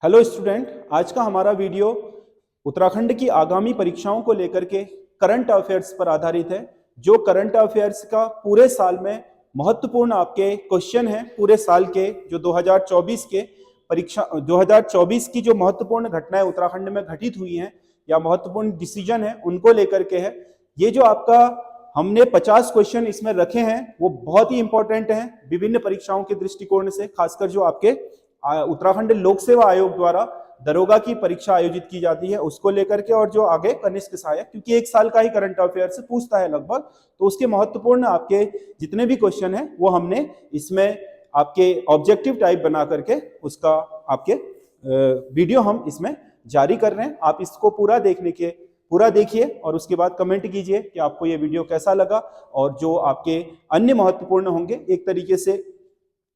Hello student, आज का हमारा वीडियो उत्तराखंड की आगामी परीक्षाओं को लेकर के करंट अफेयर्स पर आधारित है। जो करंट अफेयर्स का पूरे साल में महत्वपूर्ण आपके क्वेश्चन हैं, पूरे साल के जो 2024 के परीक्षा 2024 की जो महत्वपूर्ण घटनाएं उत्तराखंड में घटित हुई हैं या महत्वपूर्ण डिसीजन है उनको लेकर के है। ये जो आपका हमने 50 क्वेश्चन इसमें रखे हैं वो बहुत ही इंपॉर्टेंट हैं विभिन्न परीक्षाओं के दृष्टिकोण से, खासकर जो आपके उत्तराखंड लोक सेवा आयोग द्वारा दरोगा की परीक्षा आयोजित की जाती है उसको लेकर के, और जो आगे कनिष्ठ सहायक, क्योंकि एक साल का ही करंट अफेयर से पूछता है लगभग, तो उसके महत्वपूर्ण आपके जितने भी क्वेश्चन हैं वो हमने इसमें आपके ऑब्जेक्टिव टाइप बना करके उसका आपके वीडियो हम इसमें जारी कर रहे हैं। आप इसको पूरा देखिए और उसके बाद कमेंट कीजिए कि आपको ये वीडियो कैसा लगा। और जो आपके अन्य महत्वपूर्ण होंगे, एक तरीके से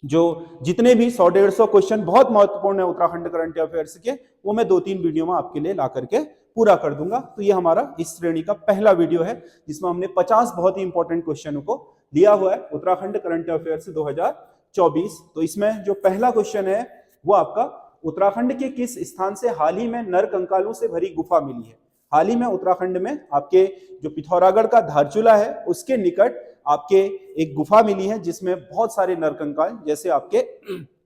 जो जितने भी 100-150 क्वेश्चन बहुत महत्वपूर्ण है उत्तराखंड करंट अफेयर्स के, वो मैं 2-3 वीडियो में आपके लिए ला करके पूरा कर दूंगा। तो ये हमारा इस श्रेणी का पहला वीडियो है जिसमें हमने 50 बहुत ही इंपॉर्टेंट क्वेश्चनों को लिया हुआ है उत्तराखंड करंट अफेयर्स 2024। तो इसमें जो पहला क्वेश्चन है वो आपका, उत्तराखंड के किस स्थान से हाल ही में नर कंकालों से भरी गुफा मिली है? हाल ही में उत्तराखंड में आपके जो पिथौरागढ़ का धारचूला है उसके निकट आपके एक गुफा मिली है जिसमें बहुत सारे नरकंकाल, जैसे आपके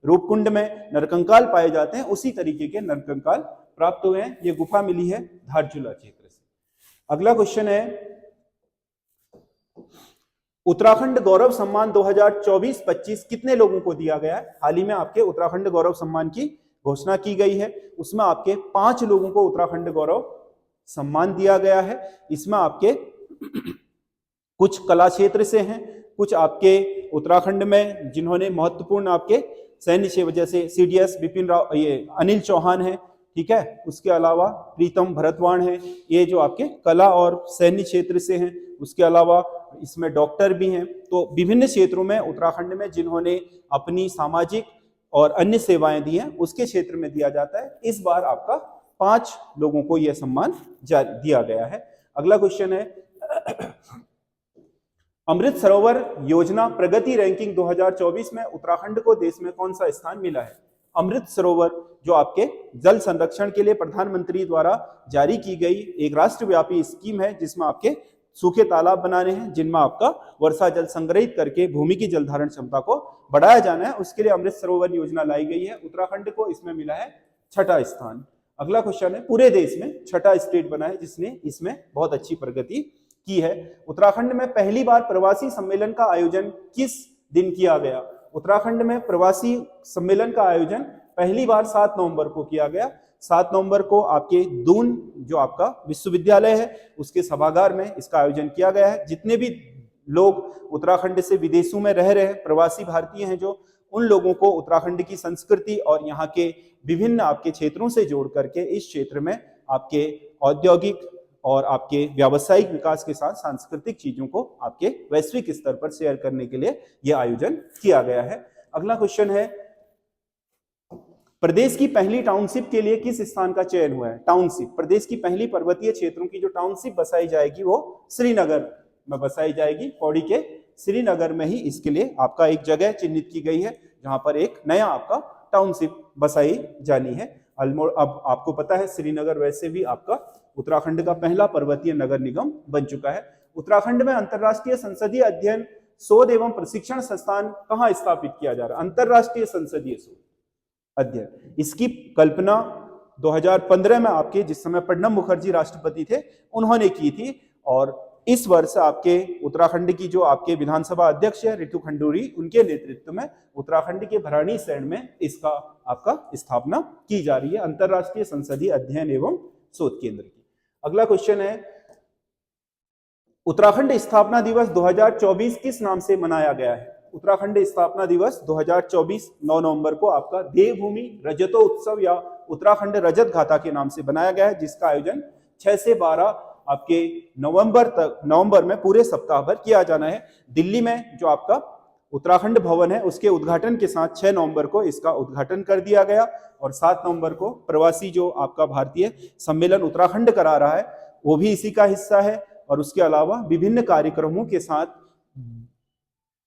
रूपकुंड में नरकंकाल पाए जाते हैं उसी तरीके के नरकंकाल प्राप्त हुए हैं। ये गुफा मिली है धारचूला क्षेत्र से। अगला क्वेश्चन है, उत्तराखंड गौरव सम्मान 2024-25 कितने लोगों को दिया गया है? हाल ही में आपके उत्तराखंड गौरव सम्मान की घोषणा की गई है, उसमें आपके 5 लोगों को उत्तराखंड गौरव सम्मान दिया गया है। इसमें आपके कुछ कला क्षेत्र से हैं, कुछ आपके उत्तराखंड में जिन्होंने महत्वपूर्ण आपके सैन्य सेवा, जैसे सीडीएस बिपिन राव, ये अनिल चौहान है, ठीक है, उसके अलावा प्रीतम भरतवाण है, ये जो आपके कला और सैन्य क्षेत्र से हैं। उसके अलावा इसमें डॉक्टर भी हैं। तो विभिन्न क्षेत्रों में उत्तराखंड में जिन्होंने अपनी सामाजिक और अन्य सेवाएं दी हैं उसके क्षेत्र में दिया जाता है। इस बार आपका 5 लोगों को यह सम्मान दिया गया है। अगला क्वेश्चन है, अमृत सरोवर योजना प्रगति रैंकिंग 2024 में उत्तराखंड को देश में कौन सा स्थान मिला है? अमृत सरोवर जो आपके जल संरक्षण के लिए प्रधानमंत्री द्वारा जारी की गई एक राष्ट्रव्यापी स्कीम है जिसमें आपके सूखे तालाब बनाने हैं, जिनमें आपका वर्षा जल संग्रहित करके भूमि की जल धारण क्षमता को बढ़ाया जाना है। उसके लिए अमृत सरोवर योजना लाई गई है। उत्तराखंड को इसमें मिला है 6ठा स्थान। अगला क्वेश्चन है, पूरे देश में 6ठा स्टेट बना है जिसने इसमें बहुत अच्छी प्रगति की है। उत्तराखंड में पहली बार प्रवासी सम्मेलन का आयोजन किस दिन किया गया? उत्तराखंड में प्रवासी सम्मेलन का आयोजन पहली बार 7 नवंबर को किया गया। 7 नवंबर को आपके दून जो आपका विश्वविद्यालय है उसके सभागार में इसका आयोजन किया गया है। जितने भी लोग उत्तराखंड से विदेशों में रह रहे हैं, प्रवासी भारतीय हैं, जो उन लोगों को उत्तराखंड की संस्कृति और यहाँ के विभिन्न आपके क्षेत्रों से जोड़ करके इस क्षेत्र में आपके औद्योगिक और आपके व्यावसायिक विकास के साथ सांस्कृतिक चीजों को आपके वैश्विक स्तर पर शेयर करने के लिए यह आयोजन किया गया है। अगला क्वेश्चन है, प्रदेश की पहली टाउनशिप के लिए किस स्थान का चयन हुआ है? टाउनशिप, प्रदेश की पहली पर्वतीय क्षेत्रों की जो टाउनशिप बसाई जाएगी वो श्रीनगर में बसाई जाएगी। पौड़ी के श्रीनगर में ही इसके लिए आपका एक जगह चिन्हित की गई है जहां पर एक नया आपका टाउनशिप बसाई जानी है। अब आपको पता है श्रीनगर वैसे भी आपका उत्तराखंड का पहला पर्वतीय नगर निगम बन चुका है। उत्तराखंड में अंतरराष्ट्रीय संसदीय अध्ययन शोध एवं प्रशिक्षण संस्थान कहां स्थापित किया जा रहा है? अंतरराष्ट्रीय संसदीय शोध अध्ययन, इसकी कल्पना 2015 में आपके, जिस समय प्रणब मुखर्जी राष्ट्रपति थे, उन्होंने की थी। और इस वर्ष आपके उत्तराखंड की जो आपके विधानसभा अध्यक्ष है ऋतु खंडूरी, उनके नेतृत्व में उत्तराखंड के भराड़ीसैंण में इसका आपका स्थापना की जा रही है, अंतरराष्ट्रीय संसदीय अध्ययन एवं शोध केंद्र की। अगला क्वेश्चन है, उत्तराखंड स्थापना दिवस 2024 किस नाम से मनाया गया है? उत्तराखंड स्थापना दिवस 2024 9 नवंबर को आपका देवभूमि रजतोत्सव या उत्तराखंड रजत गाथा के नाम से बनाया गया है, जिसका आयोजन 6 से 12 आपके नवंबर में पूरे सप्ताह भर किया जाना है। दिल्ली में जो आपका उत्तराखंड भवन है उसके उद्घाटन के साथ 6 नवंबर को इसका उद्घाटन कर दिया गया और 7 नवंबर को प्रवासी जो आपका भारतीय सम्मेलन उत्तराखंड करा रहा है वो भी इसी का हिस्सा है। और उसके अलावा विभिन्न कार्यक्रमों के साथ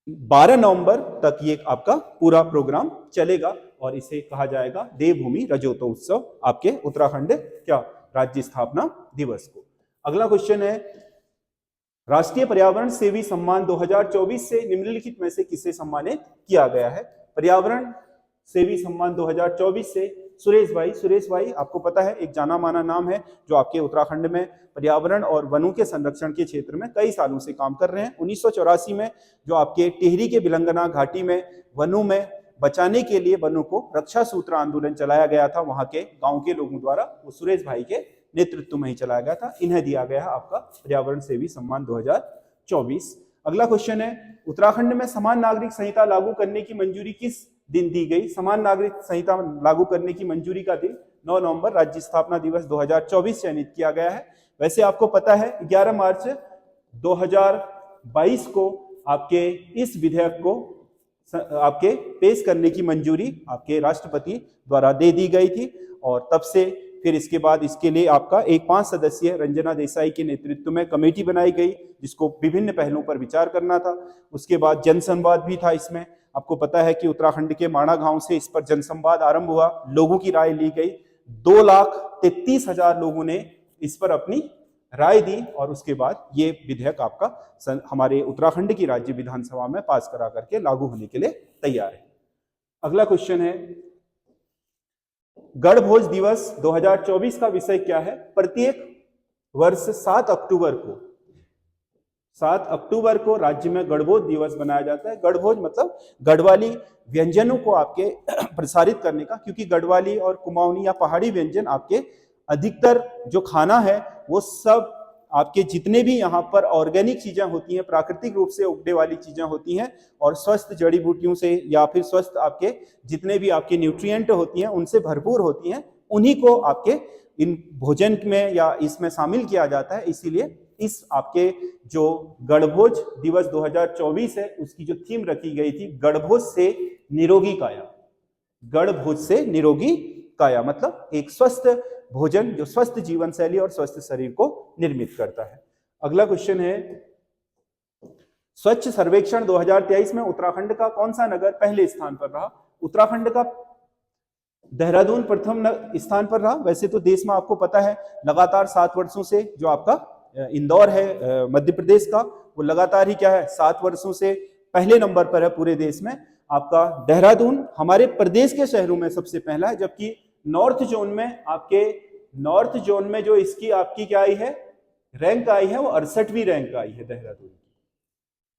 12 नवंबर तक ये आपका पूरा प्रोग्राम चलेगा और इसे कहा जाएगा देवभूमि रजोत्सव आपके उत्तराखंड क्या राज्य स्थापना दिवस को। अगला क्वेश्चन है, राष्ट्रीय पर्यावरण सेवी सम्मान 2024 से निम्नलिखित में से किसे सम्मानित किया गया है? पर्यावरण सेवी सम्मान 2024 से सुरेश भाई आपको पता है एक जाना माना नाम है जो आपके उत्तराखंड में पर्यावरण और वनों के संरक्षण के क्षेत्र में कई सालों से काम कर रहे हैं। 1984 में जो आपके टिहरी के बिलंगना घाटी में वनों में बचाने के लिए वनों को रक्षा सूत्र आंदोलन चलाया गया था, वहां के गांव के लोगों द्वारा, वो सुरेश भाई के नेतृत्व में ही चलाया गया था। इन्हें दिया गया है आपका पर्यावरण सेवी सम्मान 2024। अगला क्वेश्चन है, उत्तराखंड में समान नागरिक संहिता लागू करने की मंजूरी किस दिन दी गई? समान नागरिक संहिता लागू करने की मंजूरी का दिन 9 नवंबर राज्य स्थापना दिवस 2024 चयनित किया गया है। वैसे आपको पता है 11 मार्च 2022 को आपके इस विधेयक को आपके पेश करने की मंजूरी आपके राष्ट्रपति द्वारा दे दी गई थी और तब से फिर इसके बाद इसके लिए आपका एक 5 सदस्यीय रंजना देसाई के नेतृत्व में कमेटी बनाई गई जिसको विभिन्न पहलुओं पर विचार करना था। उसके बाद जनसंवाद भी था इसमें। आपको पता है कि उत्तराखंड के माणा गांव से इस पर जनसंवाद आरंभ हुआ, लोगों की राय ली गई, 2,33,000 लोगों ने इस पर अपनी राय दी और उसके बाद ये विधेयक आपका हमारे उत्तराखंड की राज्य विधानसभा में पास करा करके लागू होने के लिए तैयार है। अगला क्वेश्चन है, गणभोज दिवस 2024 का विषय क्या है? प्रत्येक वर्ष 7 अक्टूबर को राज्य में गणभोज दिवस मनाया जाता है। गणभोज मतलब गढ़वाली व्यंजनों को आपके प्रसारित करने का, क्योंकि गढ़वाली और कुमाऊनी या पहाड़ी व्यंजन आपके अधिकतर जो खाना है वो सब आपके जितने भी यहाँ पर ऑर्गेनिक चीजें होती हैं, प्राकृतिक रूप से उगने वाली चीजें होती हैं और स्वस्थ जड़ी बूटियों से या फिर स्वस्थ आपके जितने भी आपके न्यूट्रिएंट होती हैं उनसे भरपूर होती हैं, उन्हीं को आपके इन भोजन में या इसमें शामिल किया जाता है। इसीलिए इस आपके जो गणभोज दिवस 2024 है उसकी जो थीम रखी गई थी, गणभोज से निरोगी काया। गणभोज से निरोगी काया मतलब एक स्वस्थ भोजन जो स्वस्थ जीवन शैली और स्वस्थ शरीर को निर्मित करता है। अगला क्वेश्चन है, स्वच्छ सर्वेक्षण 2023 में उत्तराखंड का कौन सा नगर पहले स्थान पर रहा? उत्तराखंड का देहरादून प्रथम स्थान पर रहा। वैसे तो देश में आपको पता है लगातार 7 वर्षों से जो आपका इंदौर है मध्य प्रदेश का, वो लगातार ही क्या है 7 वर्षों से पहले नंबर पर है पूरे देश में। आपका देहरादून हमारे प्रदेश के शहरों में सबसे पहला है, जबकि नॉर्थ जोन में जो इसकी आपकी क्या आई है रैंक आई है वो 68वीं रैंक आई है देहरादून की।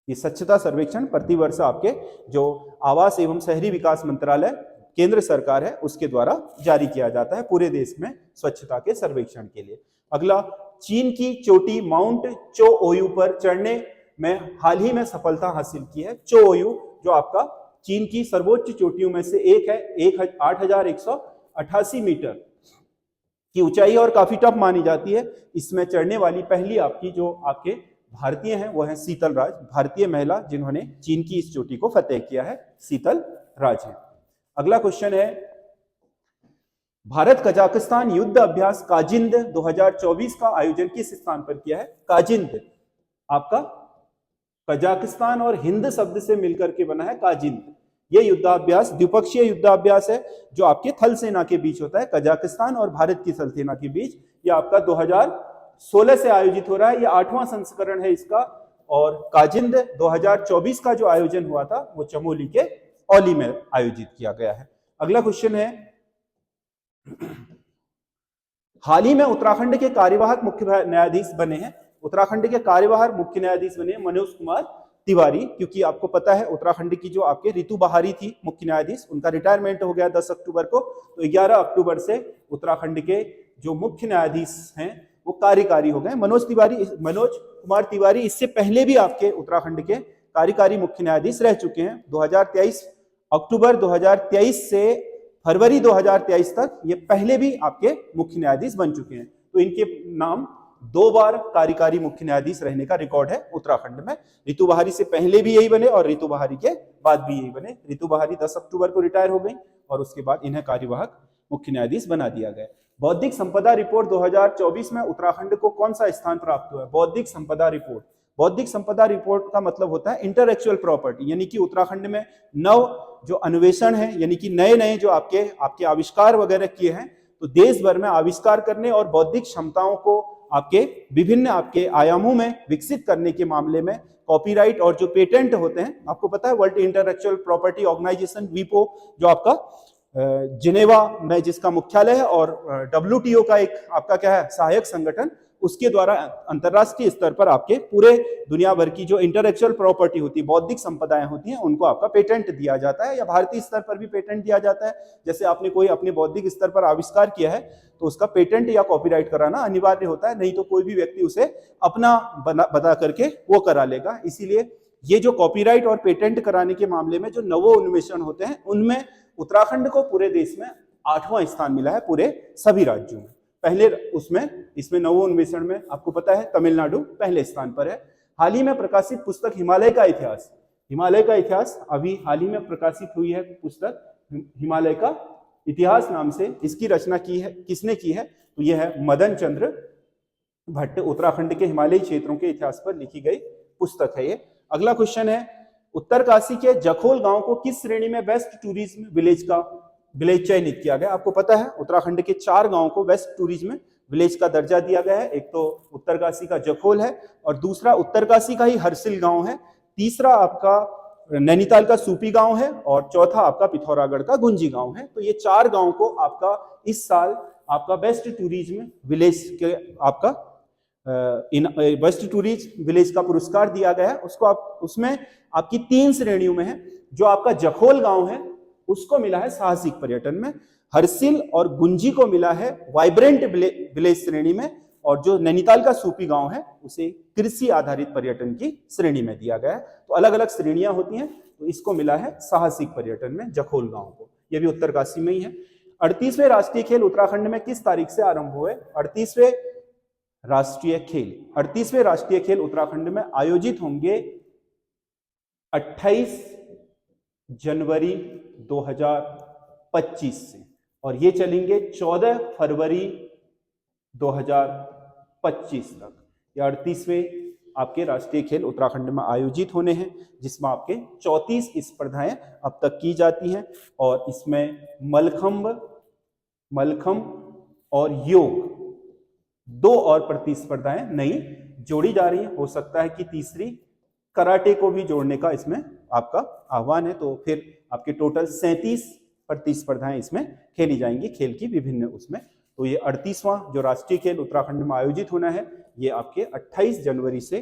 ये स्वच्छता सर्वेक्षण प्रतिवर्ष आपके जो आवास एवं शहरी विकास मंत्रालय केंद्र सरकार है उसके द्वारा जारी किया जाता है पूरे देश में स्वच्छता के सर्वेक्षण के लिए। अगला, चीन की चोटी माउंट चोओयू पर चढ़ने में हाल ही में सफलता हासिल की है। चोओयू जो आपका चीन की सर्वोच्च चोटियों में से एक है, 8,188 मीटर की ऊंचाई और काफी टफ मानी जाती है। इसमें चढ़ने वाली पहली आपकी जो आपके भारतीय हैं वो है शीतल राज, भारतीय महिला जिन्होंने चीन की इस चोटी को फतेह किया है, शीतल राज है। अगला क्वेश्चन है, भारत कजाकिस्तान युद्ध अभ्यास काजिंद 2024 का आयोजन किस स्थान पर किया है? काजिंद आपका कजाकिस्तान और हिंद शब्द से मिलकर के बना है काजिंद। ये युद्धाभ्यास द्विपक्षीय युद्धाभ्यास है जो आपके थल सेना के बीच होता है, कजाकिस्तान और भारत की थल सेना के बीच। ये आपका 2016 से आयोजित हो रहा है, ये 8वां संस्करण है इसका। और काजिंद 2024 का जो आयोजन हुआ था वो चमोली के औली में आयोजित किया गया है। अगला क्वेश्चन है, हाल ही में उत्तराखंड के कार्यवाहक मुख्य न्यायाधीश बने हैं। उत्तराखंड के कार्यवाहक मुख्य न्यायाधीश बने मनोज कुमार तिवारी, क्योंकि आपको पता है उत्तराखंड की जो आपके रितु बहारी थी मुख्य न्यायाधीश, उनका रिटायरमेंट हो गया 10 अक्टूबर को, तो 11 अक्टूबर से उत्तराखंड के जो मुख्य न्यायाधीश हैं वो कार्यकारी हो गए। मनोज कुमार तिवारी इससे पहले भी आपके उत्तराखंड के कार्यकारी मुख्य न्यायाधीश रह चुके हैं। 2023 अक्टूबर 2023 से फरवरी 2023 तक ये पहले भी आपके मुख्य न्यायाधीश बन चुके हैं। तो इनके नाम 2 बार कार्यकारी मुख्य न्यायाधीश रहने का रिकॉर्ड है उत्तराखंड में। रितु बहारी से पहले भी यही बने और रितु बहारी के बाद भी यही बने। रितु बहारी 10 अक्टूबर को रिटायर हो गई और उसके बाद इन्हें कार्यवाहक मुख्य न्यायाधीश बना दिया गया। बौद्धिक संपदा रिपोर्ट 2024 में उत्तराखंड को कौन सा स्थान प्राप्त हुआ है? बौद्धिक संपदा रिपोर्ट बौद्धिक संपदा रिपोर्ट का मतलब होता है इंटेलेक्चुअल प्रॉपर्टी, यानी कि उत्तराखंड में नव जो अन्वेषण है, यानी कि नए नए जो आपके आविष्कार वगैरह किए हैं, तो देश भर में आविष्कार करने और बौद्धिक क्षमताओं को आपके विभिन्न आपके आयामों में विकसित करने के मामले में कॉपीराइट और जो पेटेंट होते हैं, आपको पता है वर्ल्ड इंटेलेक्चुअल प्रॉपर्टी ऑर्गेनाइजेशन वीपो जो आपका जिनेवा में जिसका मुख्यालय है, और WTO का एक आपका क्या है सहायक संगठन, उसके द्वारा अंतरराष्ट्रीय स्तर पर आपके पूरे दुनिया भर की जो इंटेलेक्चुअल प्रॉपर्टी होती है, बौद्धिक संपदाएं होती हैं, उनको आपका पेटेंट दिया जाता है, या भारतीय स्तर पर भी पेटेंट दिया जाता है। जैसे आपने कोई अपने बौद्धिक स्तर पर आविष्कार किया है तो उसका पेटेंट या कॉपीराइट कराना अनिवार्य होता है, नहीं तो कोई भी व्यक्ति उसे अपना बता करके वो करा लेगा। इसीलिए ये जो कॉपीराइट और पेटेंट कराने के मामले में जो नवोन्वेषण होते हैं, उनमें उत्तराखंड को पूरे देश में 8वां स्थान मिला है पूरे सभी राज्यों में। पहले इसमें नवोन्वेषण में आपको पता है तमिलनाडु पहले स्थान पर है। हाल ही में प्रकाशित पुस्तक हिमालय का इतिहास अभी हाल ही में प्रकाशित हुई है पुस्तक हिमालय का इतिहास नाम से। इसकी रचना की है किसने की है, तो यह है मदन चंद्र भट्ट। उत्तराखंड के हिमालयी क्षेत्रों के इतिहास पर लिखी गई पुस्तक है ये। अगला क्वेश्चन है, उत्तरकाशी के जखोल गांव को किस श्रेणी में बेस्ट टूरिज्म विलेज चयनित किया गया। आपको पता है उत्तराखंड के 4 गांवों को बेस्ट टूरिज्म विलेज का दर्जा दिया गया है। एक तो उत्तरकाशी का जखोल है, और दूसरा उत्तरकाशी का ही हरसिल गांव है, तीसरा आपका नैनीताल का सूपी गांव है, और चौथा आपका पिथौरागढ़ का गुंजी गांव है। तो ये 4 गांव को आपका इस साल आपका बेस्ट टूरिज्म विलेज के आपका बेस्ट टूरिज्म विलेज का पुरस्कार दिया गया है। उसमें आपकी 3 श्रेणियों में है। जो आपका जखोल गांव है उसको मिला है साहसिक पर्यटन में, हरसिल और गुंजी को मिला है वाइब्रेंट विलेज श्रेणी में, और जो नैनीताल का सूपी गांव है उसे कृषि आधारित पर्यटन की श्रेणी में दिया गया है। तो अलग अलग श्रेणियां होती हैं, तो इसको मिला है साहसिक पर्यटन में जखोल गांव को, यह भी उत्तरकाशी में ही है। 38वें राष्ट्रीय खेल उत्तराखंड में किस तारीख से आरंभ हुए। 38वें राष्ट्रीय खेल उत्तराखंड में आयोजित होंगे 28 जनवरी 2025 से, और ये चलेंगे 14 फरवरी 2025 तक। ये 38वें आपके राष्ट्रीय खेल उत्तराखंड में आयोजित होने हैं, जिसमें आपके 34 स्पर्धाएं अब तक की जाती हैं, और इसमें मलखंब और योग 2 और प्रतिस्पर्धाएं नई जोड़ी जा रही है। हो सकता है कि तीसरी कराटे को भी जोड़ने का इसमें आपका आह्वान है, तो फिर आपके टोटल 37 प्रतिस्पर्धाएं इसमें खेली जाएंगी खेल की विभिन्न उसमें। तो ये 38वां जो राष्ट्रीय खेल उत्तराखंड में आयोजित होना है, ये आपके 28 जनवरी से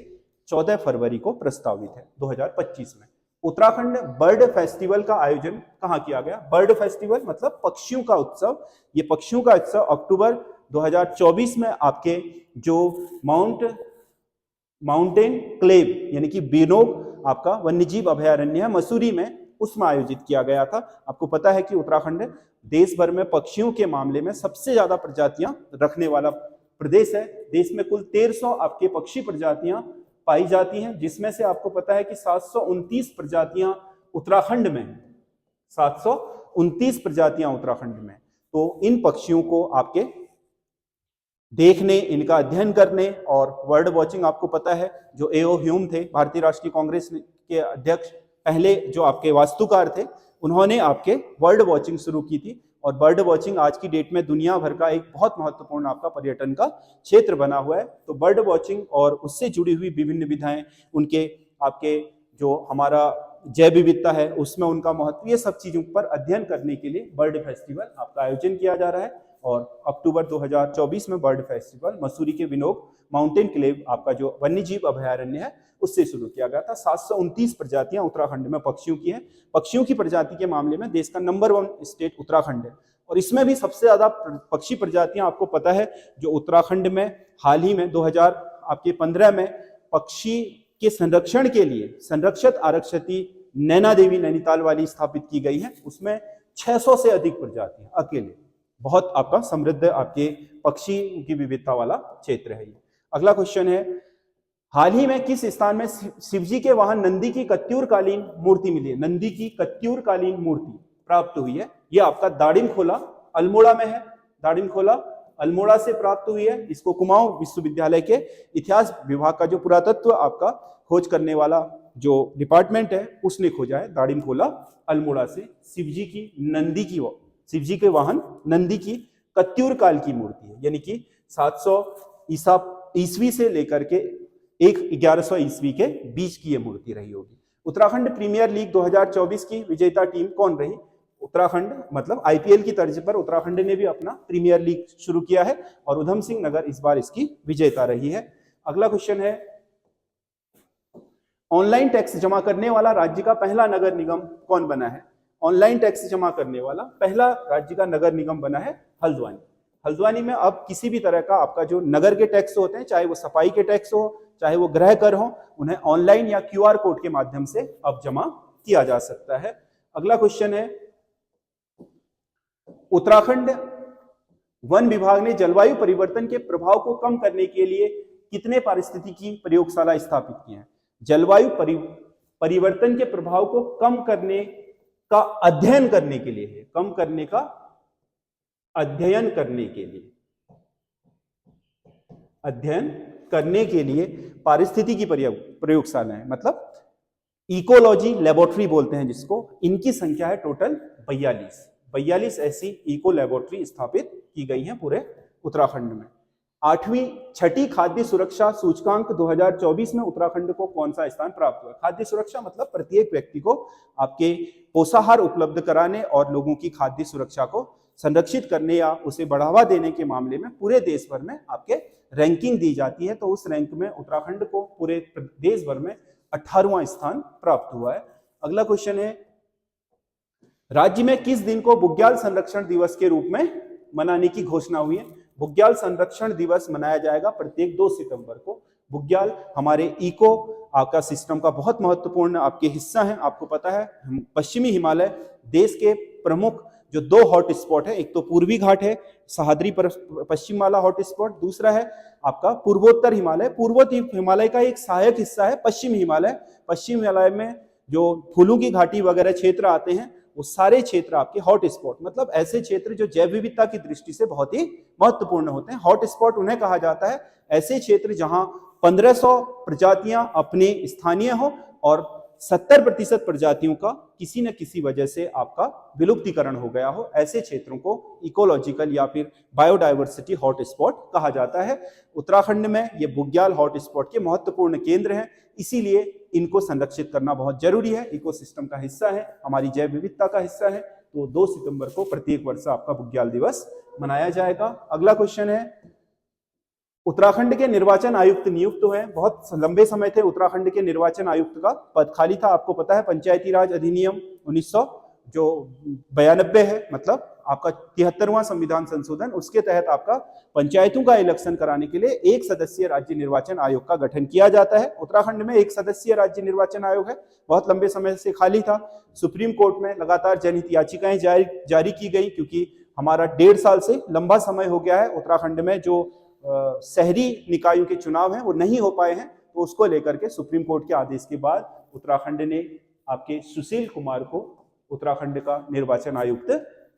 14 फरवरी को प्रस्तावित है 2025 में। उत्तराखंड बर्ड फेस्टिवल का आयोजन कहाँ किया गया। बर्ड फेस्टिवल मतलब पक्षियों का उत्सव। ये पक्षियों का उत्सव अक्टूबर 2024 में आपके जो माउंटेन क्लेव यानी कि बीनोग आपका वन्यजीव अभयारण्य है मसूरी में, उसमें आयोजित किया गया था। आपको पता है कि उत्तराखंड देश भर में पक्षियों के मामले में सबसे ज्यादा प्रजातियां रखने वाला प्रदेश है। देश में कुल 1300 आपके पक्षी प्रजातियां पाई जाती हैं, जिसमें से आपको पता है कि 729 प्रजातियां उत्तराखंड में 729 प्रजातियां उत्तराखंड में। तो इन पक्षियों को आपके देखने, इनका अध्ययन करने और बर्ड वॉचिंग, आपको पता है जो A.O. ह्यूम थे भारतीय राष्ट्रीय कांग्रेस के अध्यक्ष, पहले जो आपके वास्तुकार थे, उन्होंने आपके बर्ड वॉचिंग शुरू की थी। और बर्ड वॉचिंग आज की डेट में दुनिया भर का एक बहुत महत्वपूर्ण आपका पर्यटन का क्षेत्र बना हुआ है। तो बर्ड वॉचिंग और उससे जुड़ी हुई विभिन्न विधाएं, उनके आपके जो हमारा जैव विविधता है उसमें उनका महत्व, ये सब चीजों पर अध्ययन करने के लिए बर्ड फेस्टिवल आपका आयोजन किया जा रहा है। और अक्टूबर 2024 में बर्ड फेस्टिवल मसूरी के विनोग माउंटेन क्लेव आपका जो वन्यजीव अभयारण्य है उससे शुरू किया गया था। 729 प्रजातियां उत्तराखंड में पक्षियों की हैं। पक्षियों की प्रजाति के मामले में देश का नंबर 1 स्टेट उत्तराखंड है, और इसमें भी सबसे ज्यादा पक्षी प्रजातियां आपको पता है जो उत्तराखंड में हाल ही में 2015 में पक्षी के संरक्षण के लिए संरक्षित आरक्षित नैना देवी नैनीताल वाली स्थापित की गई है। उसमें 600 से अधिक प्रजातियां अकेले, बहुत आपका समृद्ध आपके पक्षी की विविधता वाला क्षेत्र है ये। अगला क्वेश्चन है, हाल ही में किस स्थान में शिवजी के वाहन नंदी की कत्यूरकालीन मूर्ति मिली है। नंदी की कत्यूरकालीन मूर्ति प्राप्त हुई है। यह आपका दाड़िम खोला अल्मोड़ा में है। दाड़िम खोला अल्मोड़ा से प्राप्त हुई है। इसको कुमाऊं विश्वविद्यालय के इतिहास विभाग का जो पुरातत्व आपका खोज करने वाला जो डिपार्टमेंट है उसने खोजा है। दाड़िमकोला अल्मोड़ा से शिव जी के वाहन नंदी की कत्यूर काल की मूर्ति है, यानी कि 700 ईस्वी से लेकर के 1100 ईस्वी के बीच की यह मूर्ति रही होगी। उत्तराखंड प्रीमियर लीग 2024 की विजेता टीम कौन रही? उत्तराखंड, मतलब आईपीएल की तर्ज पर उत्तराखंड ने भी अपना प्रीमियर लीग शुरू किया है और उधम सिंह नगर इस बार इसकी विजेता रही है। अगला क्वेश्चन है, ऑनलाइन टैक्स जमा करने वाला राज्य का पहला नगर निगम कौन बना है? ऑनलाइन टैक्स जमा करने वाला पहला राज्य का नगर निगम बना है हल्द्वानी। हल्द्वानी में अब किसी भी तरह का आपका जो नगर के टैक्स होते हैं, चाहे वो सफाई के टैक्स हो, चाहे वो गृह कर हो, उन्हें ऑनलाइन या क्यूआर कोड के माध्यम से अब जमा किया जा सकता है। अगला क्वेश्चन है, उत्तराखंड वन विभाग ने जलवायु परिवर्तन के प्रभाव को कम करने के लिए कितने पारिस्थितिकी प्रयोगशाला स्थापित किए हैं? जलवायु परिवर्तन के प्रभाव को कम करने का अध्ययन करने के लिए है, कम करने का अध्ययन करने के लिए पारिस्थितिकी प्रयोगशालाएं, मतलब इकोलॉजी लेबोरेटरी बोलते हैं जिसको, इनकी संख्या है टोटल 42 ऐसी इको लेबोरेटरी स्थापित की गई हैं पूरे उत्तराखंड में। 6ठी खाद्य सुरक्षा सूचकांक 2024 में उत्तराखंड को कौन सा स्थान प्राप्त हुआ? खाद्य सुरक्षा मतलब प्रत्येक व्यक्ति को आपके पोषाहार उपलब्ध कराने और लोगों की खाद्य सुरक्षा को संरक्षित करने या उसे बढ़ावा देने के मामले में पूरे देश भर में आपके रैंकिंग दी जाती है। तो उस रैंक में उत्तराखंड को पूरे देश भर में 18वां स्थान प्राप्त हुआ है। अगला क्वेश्चन है, राज्य में किस दिन को बुग्याल संरक्षण दिवस के रूप में मनाने की घोषणा हुई है? बुग्याल संरक्षण दिवस मनाया जाएगा प्रत्येक 2 सितंबर को। बुग्याल हमारे इको आपका सिस्टम का बहुत महत्वपूर्ण आपके हिस्सा है। आपको पता है पश्चिमी हिमालय देश के प्रमुख जो 2 हॉट स्पॉट है, एक तो पूर्वी घाट है सह्याद्री पश्चिम वाला हॉट स्पॉट, दूसरा है आपका पूर्वोत्तर हिमालय। पूर्वोत्तर हिमालय का एक सहायक हिस्सा है पश्चिम हिमालय। पश्चिम हिमालय में जो फूलों की घाटी वगैरह क्षेत्र आते हैं वो सारे क्षेत्र आपके हॉट स्पॉट, मतलब ऐसे क्षेत्र जो जैव विविधता की दृष्टि से बहुत ही महत्वपूर्ण होते हैं। हॉट स्पॉट उन्हें कहा जाता है ऐसे क्षेत्र जहां 1500 प्रजातियां अपने स्थानीय हो और 70% प्रजातियों का किसी न किसी वजह से आपका विलुप्तीकरण हो गया हो, ऐसे क्षेत्रों को इकोलॉजिकल या फिर बायोडायवर्सिटी हॉट स्पॉट कहा जाता है। उत्तराखंड में ये बुग्याल हॉट स्पॉट के महत्वपूर्ण केंद्र हैं, इसीलिए इनको संरक्षित करना बहुत जरूरी है। इकोसिस्टम का हिस्सा है, हमारी जैव विविधता का हिस्सा है। तो 2 सितंबर को प्रत्येक वर्ष आपका बुग्याल दिवस मनाया जाएगा। अगला क्वेश्चन है, उत्तराखंड के निर्वाचन आयुक्त नियुक्त हुए हैं। बहुत लंबे समय थे उत्तराखंड के निर्वाचन आयुक्त का पद खाली था। आपको पता है पंचायती राज अधिनियम 1992 है, मतलब आपका 73वां संविधान संशोधन, उसके तहत आपका पंचायतों का इलेक्शन कराने के लिए 1 सदस्यीय राज्य निर्वाचन आयोग का गठन किया जाता है। उत्तराखंड में 1 सदस्यीय राज्य निर्वाचन आयोग है, बहुत लंबे समय से खाली था। सुप्रीम कोर्ट में लगातार जनहित याचिकाएं जारी की गई क्योंकि हमारा 1.5 साल से लंबा समय हो गया है उत्तराखंड में जो शहरी निकायों के चुनाव हैं वो नहीं हो पाए हैं। तो उसको लेकर के सुप्रीम कोर्ट के आदेश के बाद उत्तराखंड ने आपके सुशील कुमार को उत्तराखंड का निर्वाचन आयुक्त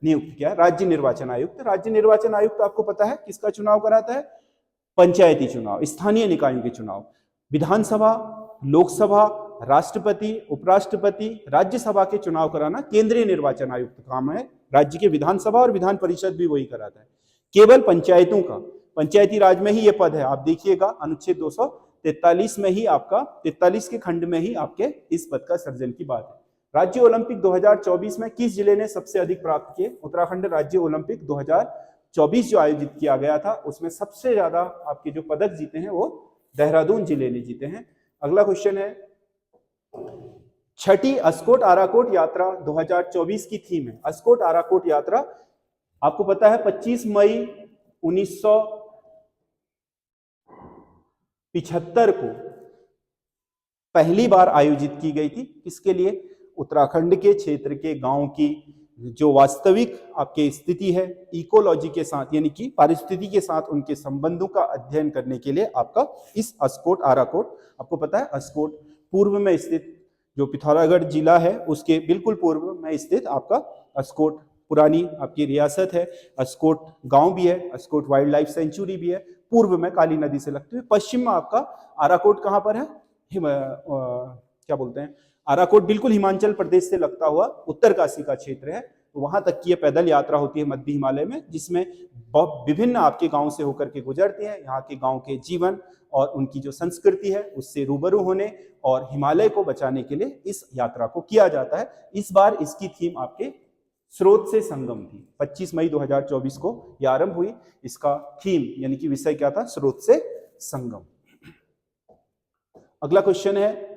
नियुक्त किया, राज्य निर्वाचन आयुक्त। राज्य निर्वाचन आयुक्त आपको पता है किसका चुनाव कराता है? पंचायती चुनाव, स्थानीय निकायों के चुनाव, विधानसभा, लोकसभा, राष्ट्रपति, उपराष्ट्रपति, राज्यसभा के चुनाव कराना केंद्रीय निर्वाचन आयुक्त का काम है। राज्य के विधानसभा और विधान परिषद भी वही कराता है। केवल पंचायतों का, पंचायती राज में ही ये पद है। आप देखिएगा अनुच्छेद 243 में ही आपका 43 के खंड में ही आपके इस पद का सृजन की बात है। राज्य ओलंपिक 2024 में किस जिले ने सबसे अधिक प्राप्त किए? उत्तराखंड राज्य ओलंपिक 2024 जो आयोजित किया गया था उसमें सबसे ज्यादा आपके जो पदक जीते हैं वो देहरादून जिले ने जीते हैं। अगला क्वेश्चन है, 6ठी अस्कोट आराकोट यात्रा 2024 की थीम है। अस्कोट आराकोट यात्रा आपको पता है 25 मई 1975 को पहली बार आयोजित की गई थी। किसके लिए? उत्तराखंड के क्षेत्र के गांव की जो वास्तविक आपकी स्थिति है इकोलॉजी के साथ, यानी कि पारिस्थितिकी के साथ उनके संबंधों का अध्ययन करने के लिए आपका इस अस्कोट आराकोट, आपको पता है अस्कोट पूर्व में स्थित जो पिथौरागढ़ जिला है उसके बिल्कुल पूर्व में स्थित आपका अस्कोट पुरानी आपकी रियासत है, अस्कोट गांव भी है, अस्कोट वाइल्ड लाइफ सेंचुरी भी है, पूर्व में काली नदी से लगती हुई। पश्चिम में आपका आराकोट कहाँ पर है, क्या बोलते हैं, आराकोट बिल्कुल हिमाचल प्रदेश से लगता हुआ उत्तरकाशी का क्षेत्र है। तो वहां तक की ये पैदल यात्रा होती है मध्य हिमालय में, जिसमें विभिन्न आपके गांव से होकर के गुजरती है। यहाँ के गांव के जीवन और उनकी जो संस्कृति है उससे रूबरू होने और हिमालय को बचाने के लिए इस यात्रा को किया जाता है। इस बार इसकी थीम आपके स्रोत से संगम थी। 25 मई 2024 को यह आरंभ हुई। इसका थीम यानी कि विषय क्या था, स्रोत से संगम। अगला क्वेश्चन है,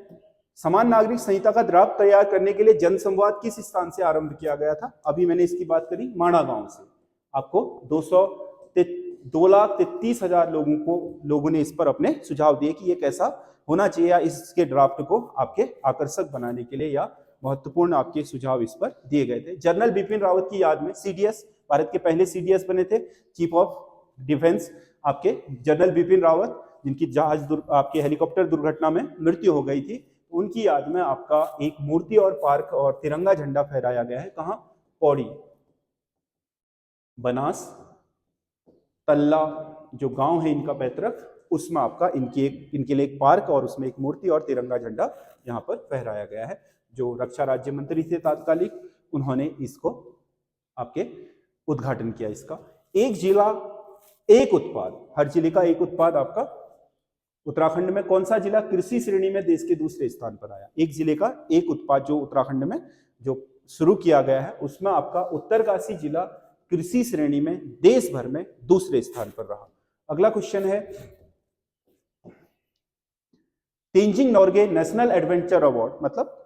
समान नागरिक संहिता का ड्राफ्ट तैयार करने के लिए जनसंवाद किस स्थान से आरंभ किया गया था? अभी मैंने इसकी बात करी, माणा गांव से। आपको 2,33,000 लोगों ने इस पर अपने सुझाव दिए कि ये कैसा होना चाहिए, या इसके ड्राफ्ट को आपके आकर्षक बनाने के लिए या महत्वपूर्ण आपके सुझाव इस पर दिए गए थे। जनरल बिपिन रावत की याद में सीडीएस, भारत के पहले सीडीएस बने थे, चीफ ऑफ डिफेंस आपके जनरल बिपिन रावत, जिनकी जहाज आपके हेलीकॉप्टर दुर्घटना में मृत्यु हो गई थी। उनकी याद में आपका एक मूर्ति और पार्क और तिरंगा झंडा फहराया गया है। कहां? पौड़ी, बनास तल्ला जो गांव है इनका पैतृक, उसमें आपका इनके लिए एक पार्क और उसमें एक मूर्ति और तिरंगा झंडा यहाँ पर फहराया गया है। जो रक्षा राज्य मंत्री थे तात्कालिक, उन्होंने इसको आपके उद्घाटन किया। इसका एक जिला एक उत्पाद, हर जिले का एक उत्पाद आपका। उत्तराखंड में कौन सा जिला कृषि श्रेणी में देश के दूसरे स्थान पर आया? एक जिले का एक उत्पाद जो उत्तराखंड में जो शुरू किया गया है, उसमें आपका उत्तरकाशी जिला कृषि श्रेणी में देश भर में दूसरे स्थान पर रहा। अगला क्वेश्चन है, Tenzing Norgay national adventure award, मतलब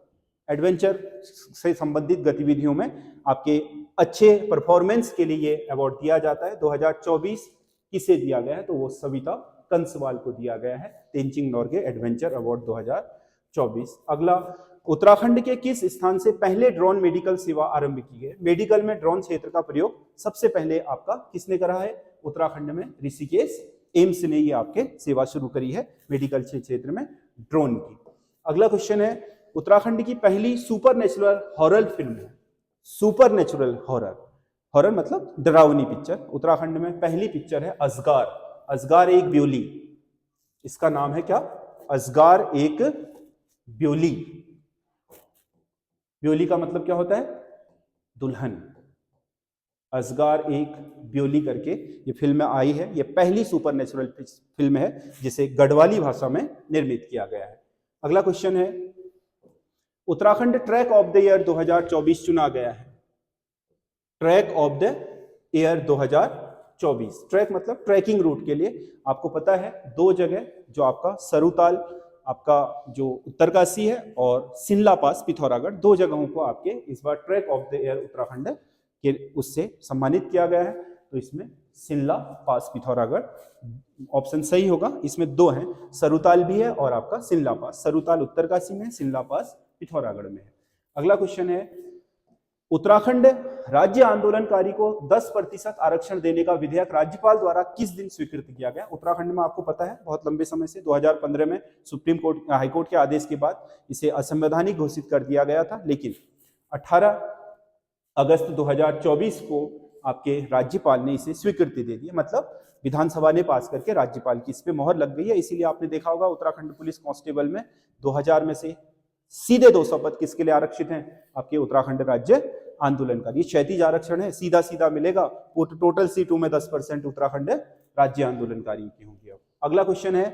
एडवेंचर से संबंधित गतिविधियों में आपके अच्छे परफॉर्मेंस के लिए ये अवार्ड दिया जाता है। 2024 किसे दिया गया है? तो वो सविता कंसवाल को दिया गया है तेंजिंग नोर्गे एडवेंचर अवार्ड 2024। अगला, उत्तराखंड के किस स्थान से पहले ड्रोन मेडिकल सेवा आरंभ की गई? मेडिकल में ड्रोन क्षेत्र का प्रयोग सबसे पहले आपका किसने करा है? उत्तराखंड में ऋषिकेश एम्स ने ये आपके सेवा शुरू करी है मेडिकल क्षेत्र में ड्रोन की। अगला क्वेश्चन है, उत्तराखंड की पहली सुपर नेचुरल हॉरर फिल्म है। सुपर नेचुरल हॉरर, हॉरर मतलब डरावनी पिक्चर। उत्तराखंड में पहली पिक्चर है असगार, असगार एक ब्योली। इसका नाम है क्या? असगार एक ब्योली। ब्योली का मतलब क्या होता है? दुल्हन। असगार एक ब्योली करके ये फिल्म आई है। ये पहली सुपर नेचुरल फिल्म है जिसे गढ़वाली भाषा में निर्मित किया गया है। अगला क्वेश्चन है, Uttarakhand track of the year 2024 चुना गया है। Track of the year 2024, track मतलब ट्रैकिंग रूट के लिए। आपको पता है दो जगह जो आपका सरुताल आपका जो उत्तरकाशी है और सिमला पास पिथौरागढ़, दो जगहों को आपके इस बार track of the year Uttarakhand के उससे सम्मानित किया गया है। तो इसमें सिमला पास पिथौरागढ़ ऑप्शन सही होगा। इसमें दो हैं, सरुताल भी है और आपका सिमला पास। सरुताल उत्तरकाशी में, सिमला पास पिथौरागढ़ में है। अगला क्वेश्चन है, उत्तराखंड राज्य आंदोलनकारी को 10% आरक्षण देने का विधेयक राज्यपाल द्वारा किस दिन स्वीकृत किया गया? उत्तराखंड में आपको पता है बहुत लंबे समय से 2015 में सुप्रीम कोर्ट हाईकोर्ट के आदेश के बाद इसे असंवैधानिक घोषित कर दिया गया था, लेकिन 18 अगस्त 2024 को आपके राज्यपाल ने इसे स्वीकृति दे दी। मतलब विधानसभा ने पास करके राज्यपाल की इस पे मोहर लग गई है। इसीलिए आपने देखा होगा उत्तराखंड पुलिस कांस्टेबल में 2000 में से सीधे 200 पद किसके लिए आरक्षित हैं? आपके उत्तराखंड राज्य आंदोलनकारी। क्षैतिज आरक्षण है, सीधा सीधा मिलेगा। टोटल सीटों में 10% उत्तराखंड राज्य आंदोलनकारी की होंगी। अगला क्वेश्चन है,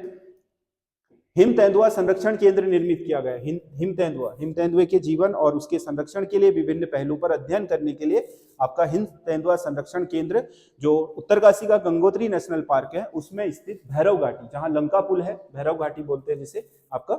हिम तेंदुआ संरक्षण केंद्र निर्मित किया गया। हिम तेंदुए के जीवन और उसके संरक्षण के लिए विभिन्न पहलुओं पर अध्ययन करने के लिए आपका हिम तेंदुआ संरक्षण केंद्र जो उत्तरकाशी का गंगोत्री नेशनल पार्क है उसमें स्थित भैरव घाटी, जहां लंका पुल है, भैरव घाटी बोलते हैं जिसे, आपका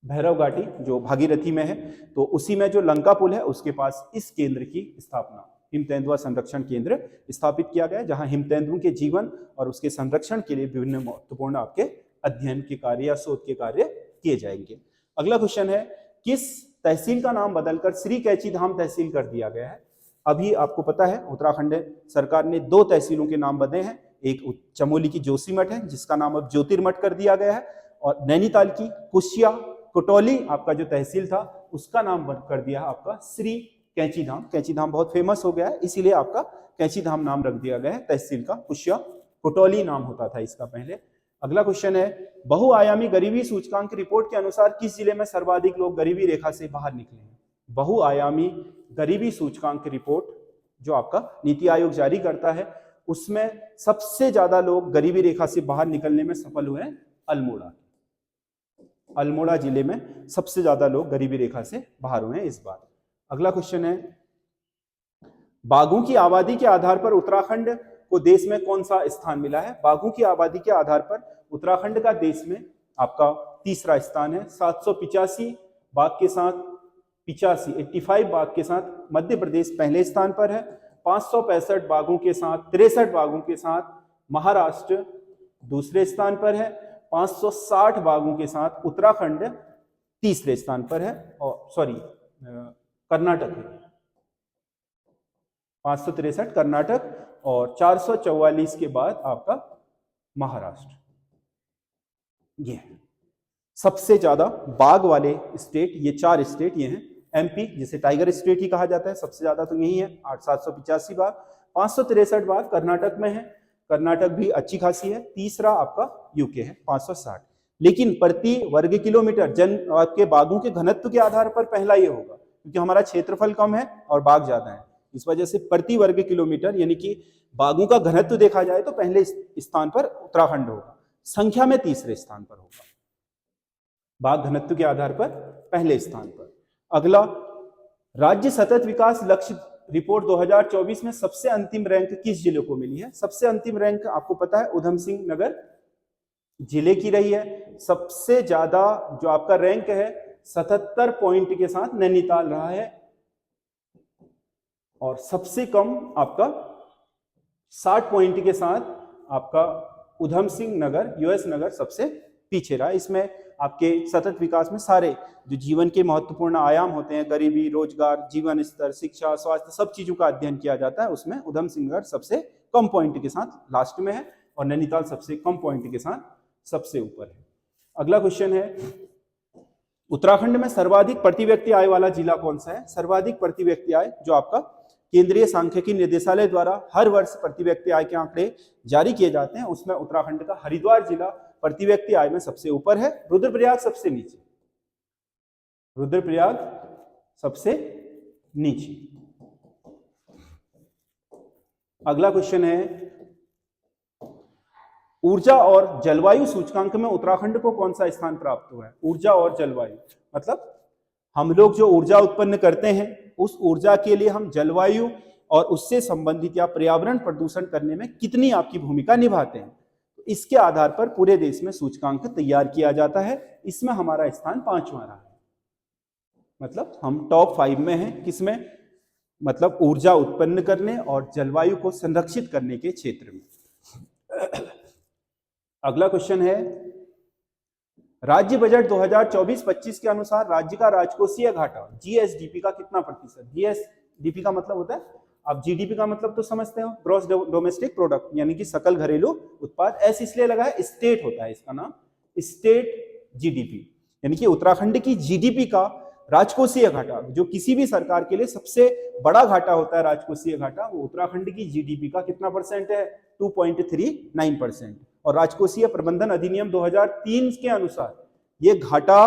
भैरव घाटी जो भागीरथी में है, तो उसी में जो लंका पुल है उसके पास इस केंद्र की स्थापना, हिम तेंदुआ संरक्षण केंद्र स्थापित किया गया, जहां हिम तेंदुओं के जीवन और उसके संरक्षण के लिए विभिन्न महत्वपूर्ण आपके अध्ययन के कार्य या शोध के कार्य किए जाएंगे। अगला क्वेश्चन है, किस तहसील का नाम बदलकर श्री कैची धाम तहसील कर दिया गया है? अभी आपको पता है उत्तराखंड सरकार ने 2 तहसीलों के नाम बदले हैं। एक चमोली की जोशीमठ है जिसका नाम अब ज्योतिर्मठ कर दिया गया है, और नैनीताल की कुशिया कोटौली आपका जो तहसील था उसका नाम कर दिया आपका श्री कैंची धाम। कैंची धाम बहुत फेमस हो गया है, इसीलिए आपका कैंची धाम नाम रख दिया गया है तहसील का। कुशिया कोटौली नाम होता था इसका पहले। अगला क्वेश्चन है, बहुआयामी गरीबी सूचकांक रिपोर्ट के अनुसार किस जिले में सर्वाधिक लोग गरीबी रेखा से बाहर निकले हैं? बहुआयामी गरीबी सूचकांक रिपोर्ट जो आपका नीति आयोग जारी करता है, उसमें सबसे ज्यादा लोग गरीबी रेखा से बाहर निकलने में सफल हुए हैं अल्मोड़ा। अल्मोड़ा जिले में सबसे ज्यादा लोग गरीबी रेखा से बाहर हुए हैं इस बार। अगला क्वेश्चन है, बाघों की आबादी के आधार पर उत्तराखंड को देश में कौन सा स्थान मिला है? बाघों की आबादी के आधार पर उत्तराखंड का देश में आपका तीसरा स्थान है। 785 बाघ के साथ 85 बाघ के साथ मध्य प्रदेश पहले स्थान पर है। 565 बाघों के साथ 63 बाघों के साथ महाराष्ट्र दूसरे स्थान पर है। 560 बाघों के साथ उत्तराखंड तीसरे स्थान पर है, और कर्नाटक है। 563 कर्नाटक और 444 के बाद आपका महाराष्ट्र। ये सबसे ज्यादा बाघ वाले स्टेट, ये 4 स्टेट ये हैं। एमपी जिसे टाइगर स्टेट ही कहा जाता है, सबसे ज्यादा तो यही है 785 बाघ। 563 बाघ कर्नाटक में है, कर्नाटक भी अच्छी खासी है। तीसरा आपका यूके है 560। लेकिन प्रति वर्ग किलोमीटर जन आपके बाघों के घनत्व के आधार पर पहला ये होगा, क्योंकि हमारा क्षेत्रफल कम है और बाघ ज्यादा है, इस वजह से प्रति वर्ग किलोमीटर यानी कि बाघों का घनत्व देखा जाए तो पहले स्थान पर उत्तराखंड होगा, संख्या में तीसरे स्थान पर होगा, बाघ घनत्व के आधार पर पहले स्थान पर। अगला, राज्य सतत विकास लक्ष्य रिपोर्ट 2024 में सबसे अंतिम रैंक किस जिले को मिली है? सबसे अंतिम रैंक आपको पता है उधम सिंह नगर जिले की रही है। सबसे ज्यादा जो आपका रैंक है 77 पॉइंट के साथ नैनीताल रहा है, और सबसे कम आपका 60 पॉइंट के साथ आपका उधम सिंह नगर यूएस नगर सबसे पीछे रहा। इसमें आपके सतत विकास में सारे जो जीवन के महत्वपूर्ण आयाम होते हैं, गरीबी, रोजगार, जीवन स्तर, शिक्षा, स्वास्थ्य, सब चीजों का अध्ययन किया जाता है। उसमें उधम सिंह नगर सबसे कम पॉइंट के साथ लास्ट में है, और नैनीताल सबसे कम पॉइंट के साथ सबसे ऊपर है। अगला क्वेश्चन है, उत्तराखंड में सर्वाधिक प्रति व्यक्ति आय वाला जिला कौन सा है? सर्वाधिक प्रति व्यक्ति आय जो आपका केंद्रीय सांख्यिकी निदेशालय द्वारा हर वर्ष प्रति व्यक्ति आय के आंकड़े जारी किए जाते हैं, उसमें उत्तराखंड का हरिद्वार जिला प्रति व्यक्ति आय में सबसे ऊपर है, रुद्रप्रयाग सबसे नीचे। रुद्रप्रयाग सबसे नीचे। अगला क्वेश्चन है, ऊर्जा और जलवायु सूचकांक में उत्तराखंड को कौन सा स्थान प्राप्त हुआ है? ऊर्जा और जलवायु मतलब हम लोग जो ऊर्जा उत्पन्न करते हैं, उस ऊर्जा के लिए हम जलवायु और उससे संबंधित या पर्यावरण प्रदूषण करने में कितनी आपकी भूमिका निभाते हैं, इसके आधार पर पूरे देश में सूचकांक तैयार किया जाता है। इसमें हमारा स्थान 5वां रहा है, मतलब हम टॉप 5 में हैं। किसमें? मतलब ऊर्जा उत्पन्न करने और जलवायु को संरक्षित करने के क्षेत्र में। अगला क्वेश्चन है, राज्य बजट 2024-25 के अनुसार राज्य का राजकोषीय घाटा जीएसडीपी का कितना प्रतिशत? जीएसडीपी का मतलब होता है, आप जीडीपी का मतलब तो समझते हो, ग्रॉस डोमेस्टिक प्रोडक्ट, यानी कि सकल घरेलू उत्पाद। एस इसलिए लगा है, स्टेट होता है इसका नाम, स्टेट जीडीपी, यानी कि उत्तराखंड की जीडीपी का राजकोषीय घाटा, जो किसी भी सरकार के लिए सबसे बड़ा घाटा होता है राजकोषीय घाटा, वो उत्तराखंड की जीडीपी का कितना परसेंट है? 2.39%। और राजकोषीय प्रबंधन अधिनियम 2003 के अनुसार ये घाटा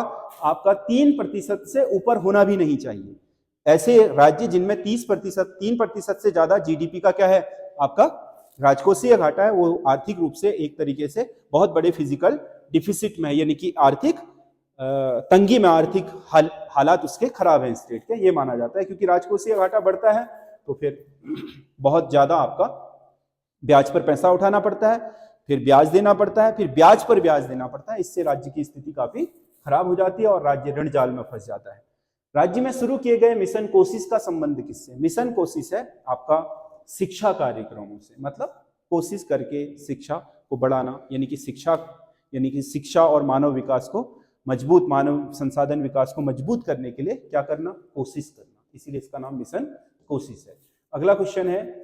आपका 3% से ऊपर होना भी नहीं चाहिए। ऐसे राज्य जिनमें 3% से ज्यादा जीडीपी का क्या है आपका राजकोषीय घाटा है, वो आर्थिक रूप से एक तरीके से बहुत बड़े फिजिकल डिफिसिट में है, यानी कि आर्थिक तंगी में, आर्थिक हालात उसके खराब हैं स्टेट के, ये माना जाता है। क्योंकि राजकोषीय घाटा बढ़ता है तो फिर बहुत ज्यादा आपका ब्याज पर पैसा उठाना पड़ता है, फिर ब्याज देना पड़ता है, फिर ब्याज पर ब्याज देना पड़ता है। इससे राज्य की स्थिति काफी खराब हो जाती है और राज्य ऋण जाल में फंस जाता है। राज्य में शुरू किए गए मिशन कोशिश का संबंध किससे? मिशन कोशिश है आपका शिक्षा कार्यक्रमों से, मतलब कोशिश करके शिक्षा को बढ़ाना, यानी कि शिक्षा और मानव विकास को मजबूत, मानव संसाधन विकास को मजबूत करने के लिए क्या करना? कोशिश करना, इसीलिए इसका नाम मिशन कोशिश है। अगला क्वेश्चन है,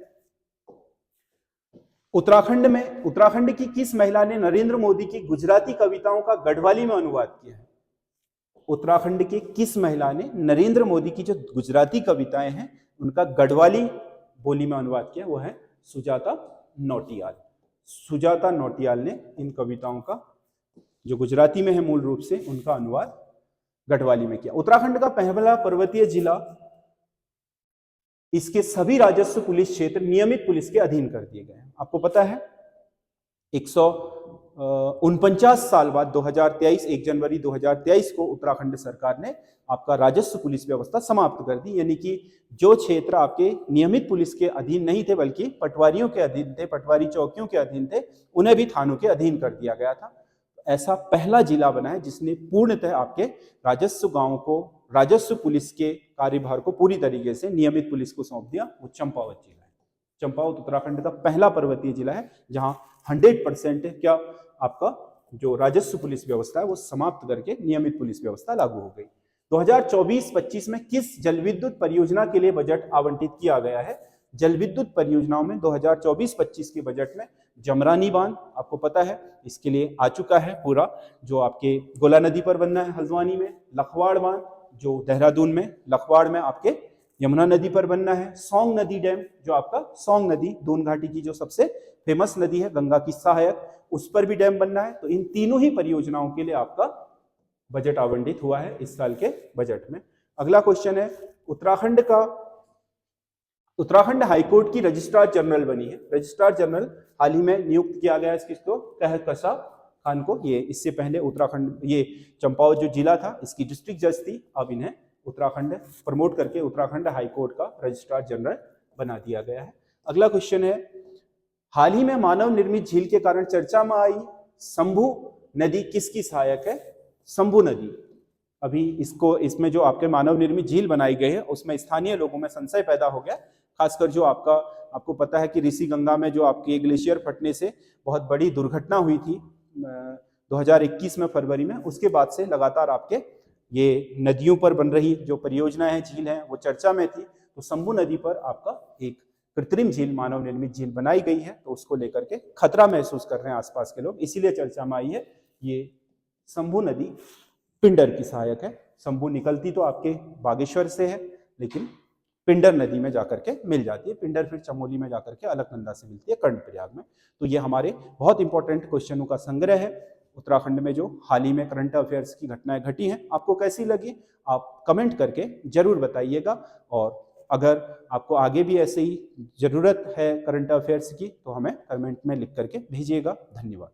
उत्तराखंड की किस महिला ने नरेंद्र मोदी की गुजराती कविताओं का गढ़वाली में अनुवाद किया है? उत्तराखंड के किस महिला ने नरेंद्र मोदी की जो गुजराती कविताएं हैं उनका गढ़वाली बोली में अनुवाद किया? वो है सुजाता नौटियाल। सुजाता नौटियाल ने इन कविताओं का जो गुजराती में है मूल रूप से, उनका अनुवाद गढ़वाली में किया। उत्तराखंड का पहला पर्वतीय जिला, इसके सभी राजस्व पुलिस क्षेत्र नियमित पुलिस के अधीन कर दिए गए हैं। आपको पता है 149 साल बाद 2023 1 जनवरी 2023 को उत्तराखंड सरकार ने आपका राजस्व पुलिस व्यवस्था समाप्त कर दी, यानी कि जो क्षेत्र आपके नियमित पुलिस के अधीन नहीं थे बल्कि पटवारियों के अधीन थे, पटवारी चौकियों के अधीन थे, उन्हें भी थानों के अधीन कर दिया गया था। ऐसा पहला जिला बना है जिसने पूर्णतः आपके राजस्व गांवों को, राजस्व पुलिस के कार्यभार को पूरी तरीके से नियमित पुलिस को सौंप दिया। वो चंपावत जिला है। चंपावत उत्तराखंड का पहला पर्वतीय जिला है जहां 100% क्या आपका जो राजस्व पुलिस व्यवस्था है वो समाप्त करके नियमित पुलिस व्यवस्था लागू हो गई। 2024-25 में किस जल विद्युत परियोजना के लिए बजट आवंटित किया गया है? जल विद्युत परियोजनाओं में 2024-25 के बजट में जमरानी बांध, आपको पता है इसके लिए आ चुका है पूरा, जो आपके गोला नदी पर बनना है हल्द्वानी में। लखवाड़ बांध जो देहरादून में, लखवाड़ में आपके यमुना नदी पर बनना है। सौंग नदी डैम जो आपका सौंग नदी, दून घाटी की जो सबसे फेमस नदी है, गंगा की सहायक, उस पर भी डैम बनना है। तो इन तीनों ही परियोजनाओं के लिए आपका बजट आवंटित हुआ है इस साल के बजट में। अगला क्वेश्चन है, उत्तराखंड हाईकोर्ट की रजिस्ट्रार जनरल बनी है। रजिस्ट्रार जनरल हाल ही में नियुक्त किया गया है किसको? कहकशा खान को। ये इससे पहले उत्तराखंड, ये चंपावत जो जिला था इसकी डिस्ट्रिक्ट जज थी, अब इन्हें उत्तराखंड प्रमोट करके उत्तराखंड हाईकोर्ट का रजिस्ट्रार जनरल बना दिया गया है। अगला क्वेश्चन है, हाल ही में मानव निर्मित झील के कारण चर्चा में आई शंभू नदी किसकी सहायक है? शंभू नदी। अभी इसमें जो आपके मानव निर्मित झील बनाई गई है उसमें स्थानीय लोगों में संशय पैदा हो गया, खासकर जो आपको पता है कि ऋषि गंगा में जो आपकी ग्लेशियर फटने से बहुत बड़ी दुर्घटना हुई थी 2021 में फरवरी में, उसके बाद से लगातार आपके ये नदियों पर बन रही जो परियोजनाएं हैं, झील हैं, वो चर्चा में थी। तो शंभू नदी पर आपका एक कृत्रिम झील, मानव निर्मित झील बनाई गई है, तो उसको लेकर के खतरा महसूस कर रहे हैं आसपास के लोग, इसीलिए चर्चा में आई है। ये शंभू नदी पिंडर की सहायक है। शंभू निकलती तो आपके बागेश्वर से है, लेकिन पिंडर नदी में जाकर के मिल जाती है। पिंडर फिर चमोली में जाकर के अलकनंदा से मिलती है कर्णप्रयाग में। तो ये हमारे बहुत इंपॉर्टेंट क्वेश्चनों का संग्रह है उत्तराखंड में जो हाल ही में करंट अफेयर्स की घटनाएं घटी हैं। आपको कैसी लगी आप कमेंट करके जरूर बताइएगा, और अगर आपको आगे भी ऐसे ही जरूरत है करंट अफेयर्स की तो हमें कमेंट में लिख करके भेजिएगा। धन्यवाद।